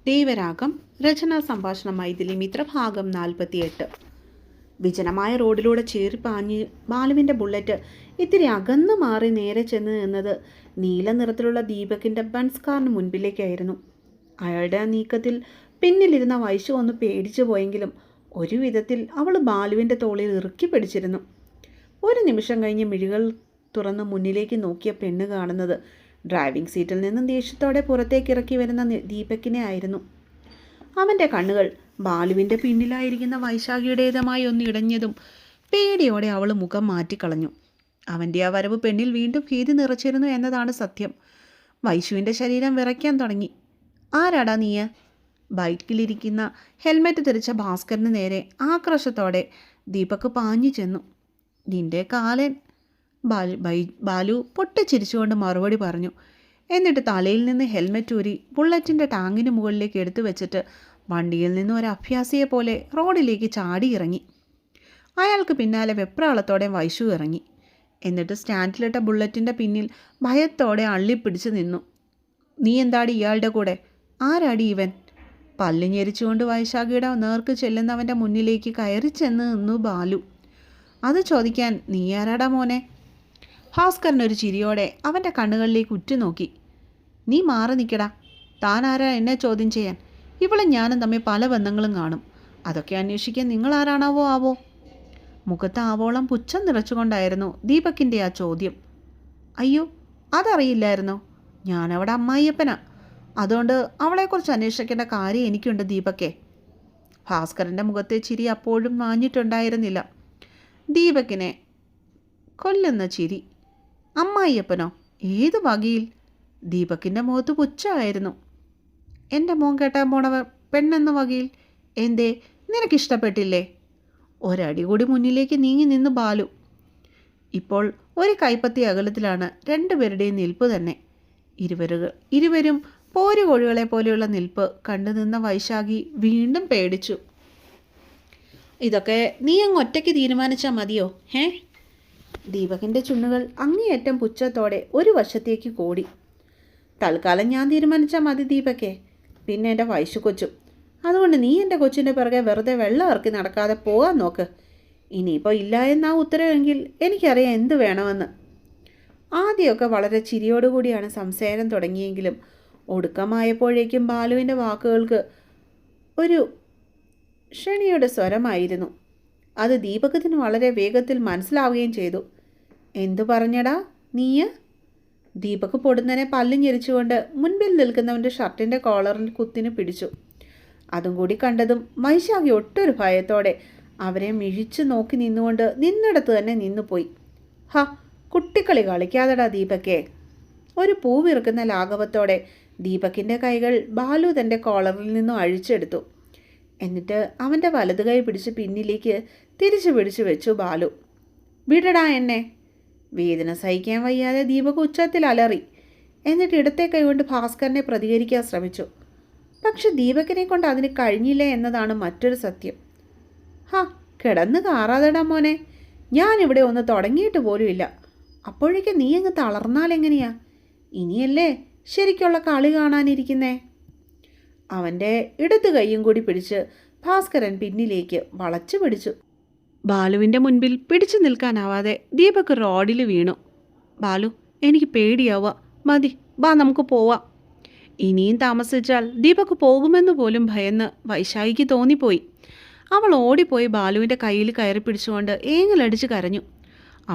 ദൈവരാഗം രചനാ സംഭാഷണം മൈഥിലി മിത്ര ഭാഗം 48. വിജനമായ റോഡിലൂടെ ചീറിപ്പാഞ്ഞ് ബാലുവിൻ്റെ ബുള്ളറ്റ് ഇത്തിരി അകന്നു മാറി നേരെ ചെന്ന് നിന്നത് നീല നിറത്തിലുള്ള ദീപകിൻ്റെ ബൻസ് കാറിന് മുൻപിലേക്കായിരുന്നു. അയാളുടെ ആ നീക്കത്തിൽ പിന്നിലിരുന്ന വൈശു ഒന്ന് പേടിച്ചു പോയെങ്കിലും ഒരു വിധത്തിൽ അവൾ ബാലുവിൻ്റെ തോളിൽ ഇറുക്കി പിടിച്ചിരുന്നു. ഒരു നിമിഷം കഴിഞ്ഞ് മിഴികൾ തുറന്ന് മുന്നിലേക്ക് നോക്കിയ പെണ്ണ് കാണുന്നത് ഡ്രൈവിംഗ് സീറ്റിൽ നിന്നും ദേഷ്യത്തോടെ പുറത്തേക്ക് ഇറക്കി വരുന്ന ദീപകിനെ ആയിരുന്നു. അവൻ്റെ കണ്ണുകൾ ബാലുവിൻ്റെ പിന്നിലായിരിക്കുന്ന വൈശാഖിയുടേതുമായി ഒന്ന് ഇടഞ്ഞതും പേടിയോടെ അവൾ മുഖം മാറ്റിക്കളഞ്ഞു. അവൻ്റെ ആ വരവ് പെണ്ണിൽ വീണ്ടും ഭീതി നിറച്ചിരുന്നു എന്നതാണ് സത്യം. വൈശുവിൻ്റെ ശരീരം വിറയ്ക്കാൻ തുടങ്ങി. ആരാടാ നീയ? ബൈക്കിലിരിക്കുന്ന ഹെൽമെറ്റ് ധരിച്ച ഭാസ്കരന് നേരെ ആക്രോശത്തോടെ ദീപക് പാഞ്ഞു ചെന്നു. നിന്റെ കാലൻ, ബാലു പൊട്ടിച്ചിരിച്ചുകൊണ്ട് മറുപടി പറഞ്ഞു. എന്നിട്ട് തലയിൽ നിന്ന് ഹെൽമെറ്റ് ഊരി ബുള്ളറ്റിൻ്റെ ടാങ്കിന് മുകളിലേക്ക് എടുത്തു വെച്ചിട്ട് വണ്ടിയിൽ നിന്ന് ഒരു അഭ്യാസിയെ പോലെ റോഡിലേക്ക് ചാടി ഇറങ്ങി. അയാൾക്ക് പിന്നാലെ വെപ്രാളത്തോടെ വൈശു ഇറങ്ങി. എന്നിട്ട് സ്റ്റാൻഡിലിട്ട ബുള്ളറ്റിൻ്റെ പിന്നിൽ ഭയത്തോടെ അള്ളിപ്പിടിച്ച് നിന്നു. നീ എന്താടി ഇയാളുടെ കൂടെ? ആരാടി ഇവൻ? പല്ല് ഞെരിച്ചുകൊണ്ട് വൈശാഖിയുടെ നേർക്ക് ചെല്ലുന്നവൻ്റെ മുന്നിലേക്ക് കയറി ചെന്ന് നിന്നു ബാലു. അത് ചോദിക്കാൻ നീ ആരാടാ മോനെ? ഭാസ്കരനൊരു ചിരിയോടെ അവൻ്റെ കണ്ണുകളിലേക്ക് ഉറ്റുനോക്കി. നീ മാറി നിൽക്കടാ. താൻ ആരാ എന്നെ ചോദ്യം ചെയ്യാൻ? ഇവളും ഞാനും തമ്മിൽ പല ബന്ധങ്ങളും കാണും. അതൊക്കെ അന്വേഷിക്കാൻ നിങ്ങൾ ആരാണാവോ? മുഖത്ത് ആവോളം പുച്ഛം നിറച്ചുകൊണ്ടായിരുന്നു ദീപകിൻ്റെ ആ ചോദ്യം. അയ്യോ, അതറിയില്ലായിരുന്നോ? ഞാനവിടെ അമ്മായിയപ്പനാ. അതുകൊണ്ട് അവളെക്കുറിച്ച് അന്വേഷിക്കേണ്ട കാര്യം എനിക്കുണ്ട് ദീപക്കെ. ഭാസ്കരൻ്റെ മുഖത്തെ ചിരി അപ്പോഴും മാഞ്ഞിട്ടുണ്ടായിരുന്നില്ല. ദീപകിനെ കൊല്ലുന്ന ചിരി. അമ്മായിയപ്പനോ? ഏത് വകയിൽ? ദീപകിൻ്റെ മുഖത്ത് പുച്ഛമായിരുന്നു. എൻ്റെ മോൻ കേട്ടാൻ പോണവ പെണ്ണെന്ന വകയിൽ. എന്തേ, നിനക്കിഷ്ടപ്പെട്ടില്ലേ? ഒരടി കൂടി മുന്നിലേക്ക് നീങ്ങി നിന്ന് ബാലു. ഇപ്പോൾ ഒരു കൈപ്പത്തി അകലത്തിലാണ് രണ്ടുപേരുടെയും നിൽപ്പ് തന്നെ. ഇരുവരും പോരുകോഴികളെ പോലെയുള്ള നിൽപ്പ് കണ്ടു നിന്ന വൈശാഖി വീണ്ടും പേടിച്ചു. ഇതൊക്കെ നീ അങ്ങ് ഒറ്റയ്ക്ക് തീരുമാനിച്ചാൽ മതിയോ? ദീപകിൻ്റെ ചുണ്ടുകൾ അങ്ങേയറ്റം പുച്ഛത്തോടെ ഒരു വശത്തേക്ക് കോടി. തൽക്കാലം ഞാൻ തീരുമാനിച്ചാൽ മതി ദീപക്കെ. പിന്നെ എൻ്റെ വൈശു കൊച്ചും. അതുകൊണ്ട് നീ എൻ്റെ കൊച്ചിൻ്റെ പിറകെ വെറുതെ വെള്ളം ഇറക്കി നടക്കാതെ പോകാൻ നോക്ക്. ഇനിയിപ്പോൾ ഇല്ല എന്നാ ഉത്തരവെങ്കിൽ എനിക്കറിയാം എന്ത് വേണമെന്ന്. ആദ്യമൊക്കെ വളരെ ചിരിയോടുകൂടിയാണ് സംസാരം തുടങ്ങിയെങ്കിലും ഒടുക്കമായപ്പോഴേക്കും ബാലുവിൻ്റെ വാക്കുകൾക്ക് ഒരു ക്ഷണിയുടെ സ്വരമായിരുന്നു. അത് ദീപകത്തിന് വളരെ വേഗത്തിൽ മനസ്സിലാവുകയും ചെയ്തു. എന്തു പറഞ്ഞടാ നീയ്? ദീപക് പൊടുന്നനെ പല്ല് ഞെരിച്ചുകൊണ്ട് മുൻപിൽ നിൽക്കുന്നവൻ്റെ ഷർട്ടിൻ്റെ കോളറിൽ കുത്തിന് പിടിച്ചു. അതും കൂടി കണ്ടതും വൈശാഖി ഒട്ടൊരു ഭയത്തോടെ അവരെ മിഴിച്ചു നോക്കി നിന്നുകൊണ്ട് നിന്നിടത്ത് തന്നെ നിന്നുപോയി. കുട്ടിക്കളി കളിക്കാതെടാ ദീപക്കെ. ഒരു പൂവിറുക്കുന്ന ലാഘവത്തോടെ ദീപകിൻ്റെ കൈകൾ ബാലു തൻ്റെ കോളറിൽ നിന്നും അഴിച്ചെടുത്തു. എന്നിട്ട് അവൻ്റെ വലതു കൈ പിടിച്ച് പിന്നിലേക്ക് തിരിച്ചു പിടിച്ചു വെച്ചു ബാലു. വിടടാ എന്നെ. വേദന സഹിക്കാൻ വയ്യാതെ ദീപക് ഉച്ചത്തിൽ അലറി. എന്നിട്ട് ഇടത്തെ കൈ കൊണ്ട് ഭാസ്കരനെ പ്രതികരിക്കാൻ ശ്രമിച്ചു. പക്ഷെ ദീപകിനെ കൊണ്ട് അതിന് കഴിഞ്ഞില്ല എന്നതാണ് മറ്റൊരു സത്യം. കിടന്ന് കാറാതെടാ മോനെ. ഞാനിവിടെ ഒന്ന് തുടങ്ങിയിട്ട് പോലും ഇല്ല. അപ്പോഴേക്കും നീ അങ്ങ് തളർന്നാലെങ്ങനെയാ? ഇനിയല്ലേ ശരിക്കുള്ള കളി കാണാനിരിക്കുന്നേ? അവൻ്റെ ഇടത് കൈയും കൂടി പിടിച്ച് ഭാസ്കരൻ പിന്നിലേക്ക് വളച്ചു പിടിച്ചു. ബാലുവിൻ്റെ മുൻപിൽ പിടിച്ചു നിൽക്കാനാവാതെ ദീപക് റോഡിൽ വീണു. ബാലു, എനിക്ക് പേടിയാവുക. മതി, ബാ നമുക്ക് പോവാം. ഇനിയും താമസിച്ചാൽ ദീപക് പോകുമെന്ന് പോലും ഭയന്ന് വൈശാഖിക്ക് തോന്നിപ്പോയി. അവൾ ഓടിപ്പോയി ബാലുവിൻ്റെ കയ്യിൽ കയറി പിടിച്ചുകൊണ്ട് ഏങ്ങലടിച്ച് കരഞ്ഞു.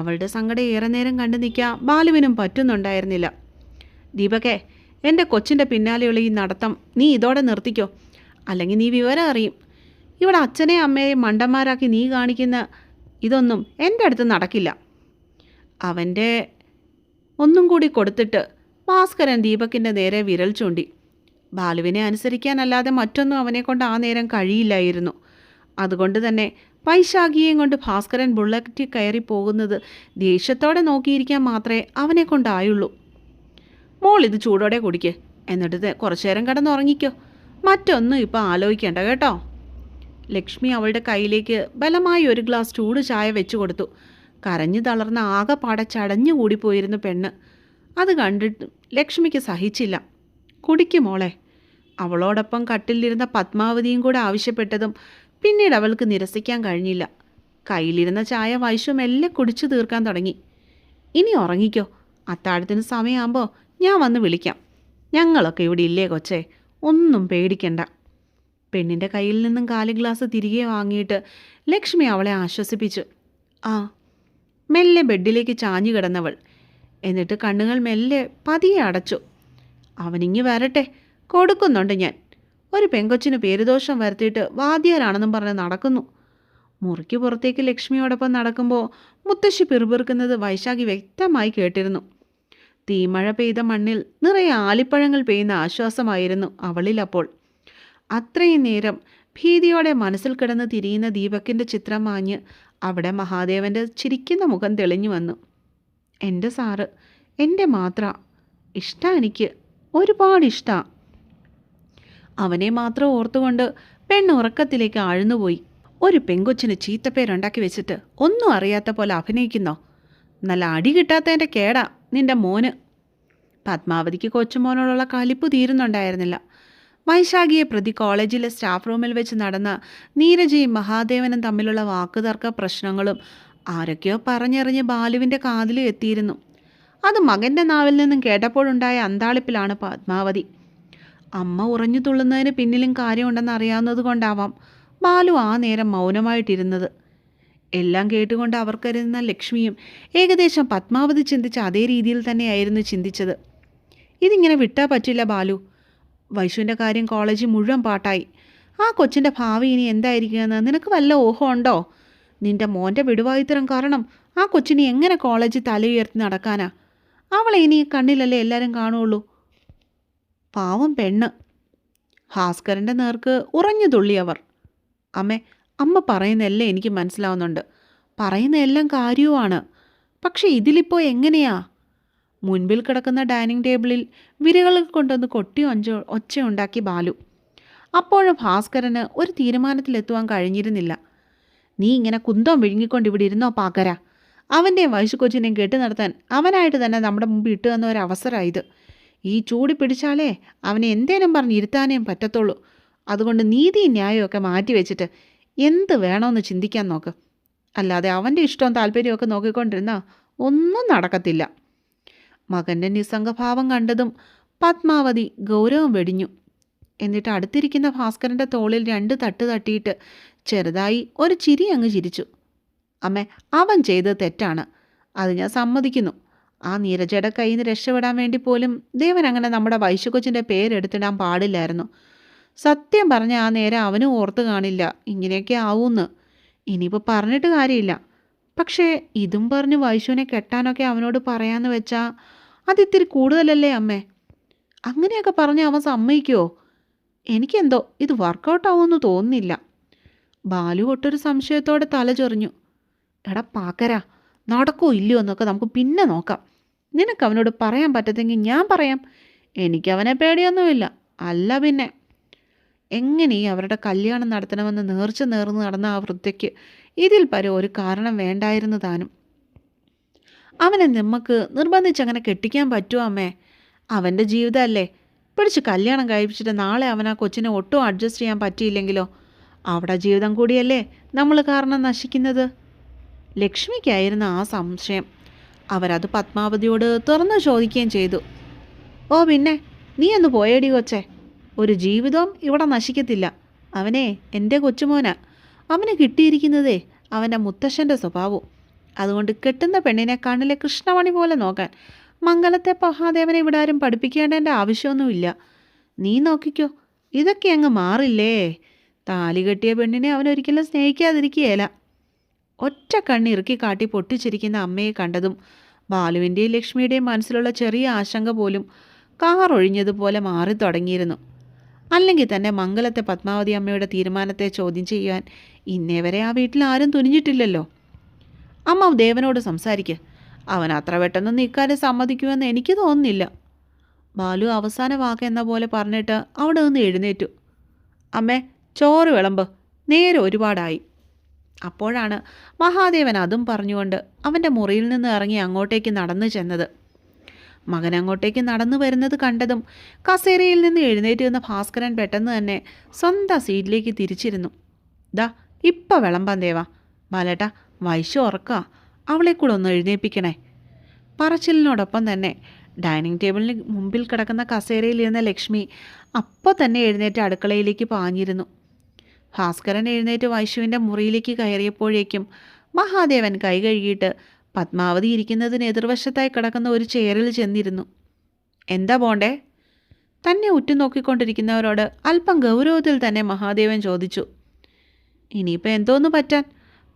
അവളുടെ സങ്കടം ഏറെ നേരം കണ്ടു നിൽക്കാൻ ബാലുവിനും പറ്റുന്നുണ്ടായിരുന്നില്ല. ദീപകേ, എൻ്റെ കൊച്ചിൻ്റെ പിന്നാലെയുള്ള ഈ നടത്തം നീ ഇതോടെ നിർത്തിക്കോ. അല്ലെങ്കിൽ നീ വിവരം അറിയും. ഇവിടെ അച്ഛനെയും അമ്മയെയും മണ്ടന്മാരാക്കി നീ കാണിക്കുന്ന ഇതൊന്നും എൻ്റെ അടുത്ത് നടക്കില്ല. അവൻ്റെ ഒന്നും കൂടി കൊടുത്തിട്ട് ഭാസ്കരൻ ദീപകിൻ്റെ നേരെ വിരൽ ചൂണ്ടി. ബാലുവിനെ അനുസരിക്കാനല്ലാതെ മറ്റൊന്നും അവനെക്കൊണ്ട് ആ നേരം കഴിയില്ലായിരുന്നു. അതുകൊണ്ട് തന്നെ വൈശാഖിയെയും കൊണ്ട് ഭാസ്കരൻ ബുള്ളറ്റിൽ കയറി പോകുന്നത് ദേഷ്യത്തോടെ നോക്കിയിരിക്കാൻ മാത്രമേ അവനെ കൊണ്ടായുള്ളൂ. മോൾ ഇത് ചൂടോടെ കുടിക്ക്. എന്നിട്ട് കുറച്ചു നേരം കിടന്നുറങ്ങിക്കോ. മറ്റൊന്നും ഇപ്പോൾ ആലോചിക്കേണ്ട കേട്ടോ. ലക്ഷ്മി അവളുടെ കയ്യിലേക്ക് ബലമായി ഒരു ഗ്ലാസ് ചൂട് ചായ വെച്ചു കൊടുത്തു. കരഞ്ഞു തളർന്ന ആകെപ്പാടെ ചടഞ്ഞു കൂടിപ്പോയിരുന്നു പെണ്ണ്. അത് കണ്ടിട്ട് ലക്ഷ്മിക്ക് സഹിച്ചില്ല. കുടിക്ക് മോളെ. അവളോടൊപ്പം കട്ടിലിരുന്ന പത്മാവതിയും കൂടെ ആവശ്യപ്പെട്ടതും പിന്നീട് അവൾക്ക് നിരസിക്കാൻ കഴിഞ്ഞില്ല. കയ്യിലിരുന്ന ചായ വൈശു മെല്ലെ കുടിച്ചു തീർക്കാൻ തുടങ്ങി. ഇനി ഉറങ്ങിക്കോ, അത്താഴത്തിന് സമയമാകുമ്പോൾ ഞാൻ വന്ന് വിളിക്കാം. ഞങ്ങളൊക്കെ ഇവിടെ ഇല്ലേ കൊച്ചേ, ഒന്നും പേടിക്കണ്ട. പെണ്ണിൻ്റെ കയ്യിൽ നിന്നും കാലി ഗ്ലാസ് തിരികെ വാങ്ങിയിട്ട് ലക്ഷ്മി അവളെ ആശ്വസിപ്പിച്ചു. ആ. മെല്ലെ ബെഡിലേക്ക് ചാഞ്ഞു കിടന്നവൾ എന്നിട്ട് കണ്ണുകൾ മെല്ലെ പതിയെ അടച്ചു. അവനിങ്ങി വരട്ടെ, കൊടുക്കുന്നുണ്ട് ഞാൻ. ഒരു പെങ്കൊച്ചിന് പേരുദോഷം വരുത്തിയിട്ട് വാദ്യാരാണെന്നും പറഞ്ഞ് നടക്കുന്നു. മുറിക്ക് പുറത്തേക്ക് ലക്ഷ്മിയോടൊപ്പം നടക്കുമ്പോൾ മുത്തശ്ശി പിറുപിറുക്കുന്നത് വൈശാഖി വ്യക്തമായി കേട്ടിരുന്നു. തീമഴ പെയ്ത മണ്ണിൽ നിറയെ ആലിപ്പഴങ്ങൾ പെയ്യുന്ന ആശ്വാസമായിരുന്നു അവളിലപ്പോൾ. അത്രയും നേരം ഭീതിയോടെ മനസ്സിൽ കിടന്ന് തിരിയുന്ന ദീപക്കിൻ്റെ ചിത്രം മാഞ്ഞ് അവിടെ മഹാദേവൻ്റെ ചിരിക്കുന്ന മുഖം തെളിഞ്ഞു വന്നു. എൻ്റെ സാറ്, എൻ്റെ മാത്ര, ഇഷ്ടമാണ് എനിക്ക്, ഒരുപാട് ഇഷ്ടമാണ്. അവനെ മാത്രം ഓർത്തുകൊണ്ട് പെണ്ണുറക്കത്തിലേക്ക് ആഴ്ന്നുപോയി. ഒരു പെങ്കൊച്ചിന് ചീത്തപ്പേരുണ്ടാക്കി വെച്ചിട്ട് ഒന്നും അറിയാത്ത പോലെ അഭിനയിക്കുന്നോ? നല്ല അടി കിട്ടാത്തതിൻ്റെ കേടാ നിൻ്റെ മോന്. പത്മാവതിക്ക് കൊച്ചുമോനോടുള്ള കലിപ്പ് തീരുന്നുണ്ടായിരുന്നില്ല. വൈശാഖിയെ പ്രതി കോളേജിലെ സ്റ്റാഫ് റൂമിൽ വെച്ച് നടന്ന നീരജയും മഹാദേവനും തമ്മിലുള്ള വാക്കുതർക്ക പ്രശ്നങ്ങളും ആരൊക്കെയോ പറഞ്ഞെറിഞ്ഞ് ബാലുവിൻ്റെ കാതിലും എത്തിയിരുന്നു. അത് മകൻ്റെ നാവിൽ നിന്നും കേട്ടപ്പോഴുണ്ടായ അന്താളിപ്പിലാണ് പത്മാവതി. അമ്മ ഉറഞ്ഞു തുള്ളുന്നതിന് പിന്നിലും കാര്യമുണ്ടെന്ന് അറിയാവുന്നത് കൊണ്ടാവാം ബാലു ആ നേരം മൗനമായിട്ടിരുന്നത്. എല്ലാം കേട്ടുകൊണ്ട് അവർക്കരുന്ന ലക്ഷ്മിയും ഏകദേശം പത്മാവതി ചിന്തിച്ച അതേ രീതിയിൽ തന്നെയായിരുന്നു ചിന്തിച്ചത്. ഇതിങ്ങനെ വിട്ടാൽ പറ്റില്ല ബാലു. വൈശുവിൻ്റെ കാര്യം കോളേജിൽ മുഴുവൻ പാട്ടായി. ആ കൊച്ചിൻ്റെ ഭാവി ഇനി എന്തായിരിക്കുമെന്ന് നിനക്ക് വല്ല ഊഹമുണ്ടോ? നിൻ്റെ മോൻ്റെ വിടുവായുത്തരം കാരണം ആ കൊച്ചിനെ എങ്ങനെ കോളേജിൽ തലയുയർത്തി നടക്കാനാ? അവളെ ഇനി കണ്ണിലല്ലേ എല്ലാവരും കാണുള്ളൂ. പാവം പെണ്ണ്. ഭാസ്കരൻ്റെ നേർക്ക് ഉറഞ്ഞു തുള്ളിയവർ. അമ്മ പറയുന്നതല്ലേ എനിക്ക് മനസ്സിലാവുന്നുണ്ട്. പറയുന്ന എല്ലാം കാര്യവുമാണ്. പക്ഷെ ഇതിലിപ്പോൾ എങ്ങനെയാ? മുൻപിൽ കിടക്കുന്ന ഡൈനിങ് ടേബിളിൽ വിരകൾ കൊണ്ടൊന്ന് കൊട്ടി ഒച്ചയുണ്ടാക്കി ബാലു. അപ്പോഴും ഭാസ്കരന് ഒരു തീരുമാനത്തിലെത്തുവാൻ കഴിഞ്ഞിരുന്നില്ല. നീ ഇങ്ങനെ കുന്തം വിഴുങ്ങിക്കൊണ്ട് ഇവിടെ ഇരുന്നോ പാക്കര? അവൻ്റെയും വയസ്സു കൊച്ചിനെയും കെട്ടി നടത്താൻ അവനായിട്ട് തന്നെ നമ്മുടെ മുമ്പ് ഇട്ടു തന്ന ഒരവസരമായത്. ഈ ചൂടി പിടിച്ചാലേ അവനെ എന്തേലും പറഞ്ഞ് ഇരുത്താനേയും പറ്റത്തുള്ളൂ. അതുകൊണ്ട് നീതിയും ന്യായമൊക്കെ മാറ്റി വെച്ചിട്ട് എന്ത് വേണമെന്ന് ചിന്തിക്കാൻ നോക്ക്. അല്ലാതെ അവൻ്റെ ഇഷ്ടവും താല്പര്യമൊക്കെ നോക്കിക്കൊണ്ടിരുന്നാൽ ഒന്നും നടക്കത്തില്ല. മകൻ്റെ നിസ്സംഗഭാവം കണ്ടതും പത്മാവതി ഗൗരവം വെടിഞ്ഞു. എന്നിട്ട് അടുത്തിരിക്കുന്ന ഭാസ്കരൻ്റെ തോളിൽ 2 തട്ട് തട്ടിയിട്ട് ചെറുതായി ഒരു ചിരി അങ്ങ് ചിരിച്ചു. അവൻ ചെയ്തത് തെറ്റാണ്, അത് ഞാൻ സമ്മതിക്കുന്നു. ആ നീരജയുടെ കയ്യിൽ നിന്ന് രക്ഷപ്പെടാൻ വേണ്ടി പോലും ദേവൻ അങ്ങനെ നമ്മുടെ വൈശുകൊച്ചിൻ്റെ പേരെടുത്തിടാൻ പാടില്ലായിരുന്നു. സത്യം പറഞ്ഞ ആ നേരം അവനും ഓർത്ത് കാണില്ല ഇങ്ങനെയൊക്കെ ആവൂന്ന്. ഇനിയിപ്പോൾ പറഞ്ഞിട്ട് കാര്യമില്ല. പക്ഷേ ഇതും പറഞ്ഞ് വൈശുവിനെ കെട്ടാനൊക്കെ അവനോട് പറയാമെന്ന് വെച്ചാൽ അതിത്തിരി കൂടുതലല്ലേ അമ്മേ? അങ്ങനെയൊക്കെ പറഞ്ഞ് അവൻ സമ്മതിക്കുമോ? എനിക്കെന്തോ ഇത് വർക്കൗട്ടാവുമെന്ന് തോന്നുന്നില്ല. ബാലു ഒട്ടൊരു സംശയത്തോടെ തല ചൊറിഞ്ഞു. എടാ പാക്കര, നടക്കോ ഇല്ലയോ എന്നൊക്കെ നമുക്ക് പിന്നെ നോക്കാം. നിനക്ക് അവനോട് പറയാൻ പറ്റത്തെങ്കിൽ ഞാൻ പറയാം. എനിക്കവനെ പേടിയൊന്നുമില്ല. അല്ല പിന്നെ എങ്ങനെ അവരുടെ കല്യാണം നടത്തണമെന്ന് നേർന്ന് നടന്ന ആ വൃദ്ധയ്ക്ക് ഇതിൽ പരം ഒരു കാരണം വേണ്ടായിരുന്നു താനും. അവനെ നമുക്ക് നിർബന്ധിച്ചങ്ങനെ കെട്ടിക്കാൻ പറ്റുമോ അമ്മേ? അവൻ്റെ ജീവിതമല്ലേ. പിടിച്ച് കല്യാണം കഴിപ്പിച്ചിട്ട് നാളെ അവൻ ആ കൊച്ചിനെ ഒട്ടും അഡ്ജസ്റ്റ് ചെയ്യാൻ പറ്റിയില്ലെങ്കിലോ? അവിടെ ജീവിതം കൂടിയല്ലേ നമ്മൾ കാരണം നശിക്കുന്നത്. ലക്ഷ്മിക്കായിരുന്നു ആ സംശയം. അവരത് പത്മാവതിയോട് തുറന്നു ചോദിക്കുകയും ചെയ്തു. ഓ പിന്നെ നീ ഒന്ന് പോയേടി കൊച്ചേ, ഒരു ജീവിതവും ഇവിടെ നശിക്കത്തില്ല. അവനെ എൻ്റെ കൊച്ചുമോനാ. അവന് കിട്ടിയിരിക്കുന്നതേ അവൻ്റെ മുത്തശ്ശൻ്റെ സ്വഭാവവും. അതുകൊണ്ട് കെട്ടുന്ന പെണ്ണിനെ കണ്ണിലെ കൃഷ്ണമണി പോലെ നോക്കാൻ മംഗലത്തെ മഹാദേവനെ ഇവിടെ ആരും പഠിപ്പിക്കേണ്ടതിൻ്റെ ആവശ്യമൊന്നുമില്ല. നീ നോക്കിക്കോ, ഇതൊക്കെ അങ്ങ് മാറില്ലേ. താലി കെട്ടിയ പെണ്ണിനെ അവനൊരിക്കലും സ്നേഹിക്കാതിരിക്കുകയില്ല. ഒറ്റ കണ്ണിറുക്കി കാട്ടി പൊട്ടിച്ചിരിക്കുന്ന അമ്മയെ കണ്ടതും ബാലുവിൻ്റെയും ലക്ഷ്മിയുടെയും മനസ്സിലുള്ള ചെറിയ ആശങ്ക പോലും കാറൊഴിഞ്ഞതുപോലെ മാറി തുടങ്ങിയിരുന്നു. അല്ലെങ്കിൽ തന്നെ മംഗലത്തെ പത്മാവതി അമ്മയുടെ തീരുമാനത്തെ ചോദ്യം ചെയ്യാൻ ഇന്നേവരെ ആ വീട്ടിൽ ആരും തുനിഞ്ഞിട്ടില്ലല്ലോ. അമ്മ ദേവനോട് സംസാരിക്കുക. അവൻ അത്ര പെട്ടെന്നൊന്നും ഇക്കാര്യം സമ്മതിക്കുമെന്ന് എനിക്ക് തോന്നുന്നില്ല. ബാലു അവസാന വാക്ക് എന്ന പോലെ പറഞ്ഞിട്ട് അവിടെ നിന്ന് എഴുന്നേറ്റു. അമ്മേ, ചോറ് വിളമ്പ്, നേരെ ഒരുപാടായി. അപ്പോഴാണ് മഹാദേവൻ അതും പറഞ്ഞുകൊണ്ട് അവൻ്റെ മുറിയിൽ നിന്ന് ഇറങ്ങി അങ്ങോട്ടേക്ക് നടന്നു ചെന്നത്. മകൻ അങ്ങോട്ടേക്ക് നടന്നു വരുന്നത് കണ്ടതും കസേരയിൽ നിന്ന് എഴുന്നേറ്റ് നിന്ന ഭാസ്കരൻ പെട്ടെന്ന് തന്നെ സ്വന്തം സീറ്റിലേക്ക് തിരിച്ചിരുന്നു. ദാ ഇപ്പം വിളമ്പാൻ ദേവാ. ബാലേട്ടാ, വൈശു ഉറക്കുക, അവളെ കൂടെ ഒന്ന് എഴുന്നേൽപ്പിക്കണേ. പറച്ചിലിനോടൊപ്പം തന്നെ ഡൈനിങ് ടേബിളിന് മുമ്പിൽ കിടക്കുന്ന കസേരയിലിരുന്ന ലക്ഷ്മി അപ്പോൾ തന്നെ എഴുന്നേറ്റ് അടുക്കളയിലേക്ക് പാഞ്ഞിരുന്നു. ഭാസ്കരൻ എഴുന്നേറ്റ് വൈശുവിൻ്റെ മുറിയിലേക്ക് കയറിയപ്പോഴേക്കും മഹാദേവൻ കൈ കഴുകിയിട്ട് പത്മാവതി ഇരിക്കുന്നതിന് എതിർവശത്തായി കിടക്കുന്ന ഒരു ചെയറിൽ ചെന്നിരുന്നു. എന്താ പോണ്ടേ? തന്നെ ഉറ്റുനോക്കിക്കൊണ്ടിരിക്കുന്നവരോട് അല്പം ഗൗരവത്തിൽ തന്നെ മഹാദേവൻ ചോദിച്ചു. ഇനിയിപ്പോൾ എന്തോന്ന്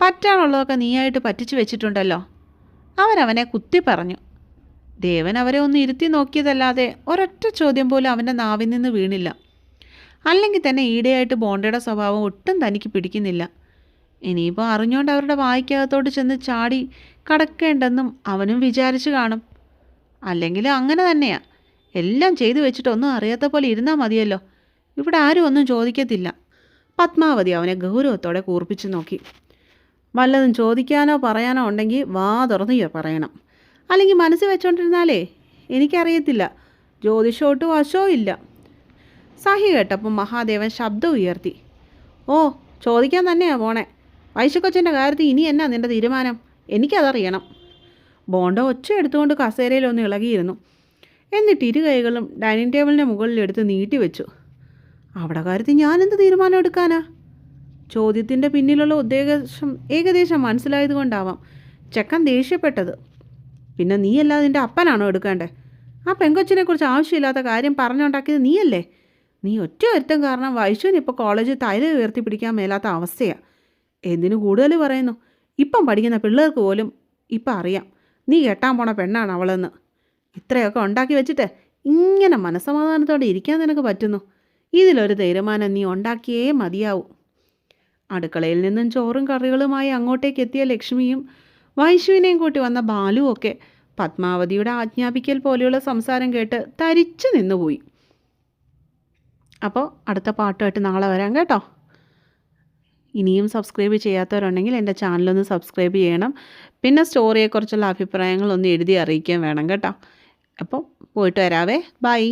പറ്റാനുള്ളതൊക്കെ നീയായിട്ട് പറ്റിച്ചു വെച്ചിട്ടുണ്ടല്ലോ. അവനവനെ കുത്തി പറഞ്ഞു. ദേവൻ അവരെ ഒന്ന് ഇരുത്തി നോക്കിയതല്ലാതെ ഒരൊറ്റ ചോദ്യം പോലും അവൻ്റെ നാവിൽ നിന്ന് വീണില്ല. അല്ലെങ്കിൽ തന്നെ ഈടെയായിട്ട് ബോണ്ടയുടെ സ്വഭാവം ഒട്ടും തനിക്ക് പിടിക്കുന്നില്ല. ഇനിയിപ്പോൾ അറിഞ്ഞുകൊണ്ട് അവരുടെ വായ്ക്കകത്തോട്ട് ചെന്ന് ചാടി കടക്കേണ്ടെന്നും അവനും വിചാരിച്ചു കാണും. അല്ലെങ്കിൽ അങ്ങനെ തന്നെയാ, എല്ലാം ചെയ്തു വെച്ചിട്ടൊന്നും അറിയാത്ത പോലെ ഇരുന്നാൽ മതിയല്ലോ, ഇവിടെ ആരും ഒന്നും ചോദിക്കത്തില്ല. പത്മാവതി അവനെ ഗൗരവത്തോടെ കൂർപ്പിച്ചു നോക്കി. വല്ലതും ചോദിക്കാനോ പറയാനോ ഉണ്ടെങ്കിൽ വാ തുറന്ന് പറയണം. അല്ലെങ്കിൽ മനസ്സ് വെച്ചോണ്ടിരുന്നാലേ എനിക്കറിയത്തില്ല, ജ്യോതിഷോട്ട് വശവും ഇല്ല. സഹി കേട്ടപ്പം മഹാദേവൻ ശബ്ദം ഉയർത്തി. ഓ, ചോദിക്കാൻ തന്നെയാ പോണേ. വൈശക്കൊച്ചൻ്റെ കാര്യത്തിൽ ഇനി എന്നാ നിൻ്റെ തീരുമാനം? എനിക്കതറിയണം. ബോണ്ട ഒച്ച എടുത്തുകൊണ്ട് കസേരയിലൊന്ന് ഇളകിയിരുന്നു. എന്നിട്ട് ഇരു കൈകളും ഡൈനിങ് ടേബിളിൻ്റെ മുകളിലെടുത്ത് നീട്ടിവെച്ചു. അവിടെ കാര്യത്തിൽ ഞാനെന്ത് തീരുമാനം എടുക്കാനാ? ചോദ്യത്തിൻ്റെ പിന്നിലുള്ള ഉദ്ദേശം ഏകദേശം മനസ്സിലായതുകൊണ്ടാവാം ചെക്കൻ ദേഷ്യപ്പെട്ടത്. പിന്നെ നീയല്ലാതെ നിൻ്റെ അപ്പനാണോ എടുക്കേണ്ടേ? ആ പെങ്കൊച്ചിനെക്കുറിച്ച് ആവശ്യമില്ലാത്ത കാര്യം പറഞ്ഞുണ്ടാക്കിയത് നീയല്ലേ? നീ ഒറ്റ ഒരുത്തം കാരണം വൈശുവിന് ഇപ്പോൾ കോളേജിൽ തൈല ഉയർത്തിപ്പിടിക്കാൻ മേലാത്ത അവസ്ഥയാണ്. എന്തിനു കൂടുതൽ പറയുന്നു, ഇപ്പം പഠിക്കുന്ന പിള്ളേർക്ക് പോലും ഇപ്പം അറിയാം നീ കെട്ടാൻ പോണ പെണ്ണാണ് അവളെന്ന്. ഇത്രയൊക്കെ ഉണ്ടാക്കി വെച്ചിട്ട് ഇങ്ങനെ മനസ്സമാധാനത്തോടെ ഇരിക്കാൻ നിനക്ക് പറ്റുന്നു? ഇതിലൊരു തീരുമാനം നീ ഉണ്ടാക്കിയേ മതിയാവൂ. അടുക്കളയിൽ നിന്നും ചോറും കറികളുമായി അങ്ങോട്ടേക്ക് എത്തിയ ലക്ഷ്മിയും വൈശുവിനെയും കൂട്ടി വന്ന ബാലുവൊക്കെ പത്മാവതിയുടെ ആജ്ഞാപിക്കൽ പോലെയുള്ള സംസാരം കേട്ട് തരിച്ചു നിന്നുപോയി. അപ്പോൾ അടുത്ത പാട്ടുമായിട്ട് നാളെ വരാം കേട്ടോ. ഇനിയും സബ്സ്ക്രൈബ് ചെയ്യാത്തവരുണ്ടെങ്കിൽ എൻ്റെ ചാനലൊന്ന് സബ്സ്ക്രൈബ് ചെയ്യണം. പിന്നെ സ്റ്റോറിയെക്കുറിച്ചുള്ള അഭിപ്രായങ്ങളൊന്ന് എഴുതി അറിയിക്കാൻ വേണം കേട്ടോ. അപ്പോൾ പോയിട്ട് വരാവേ. ബൈ.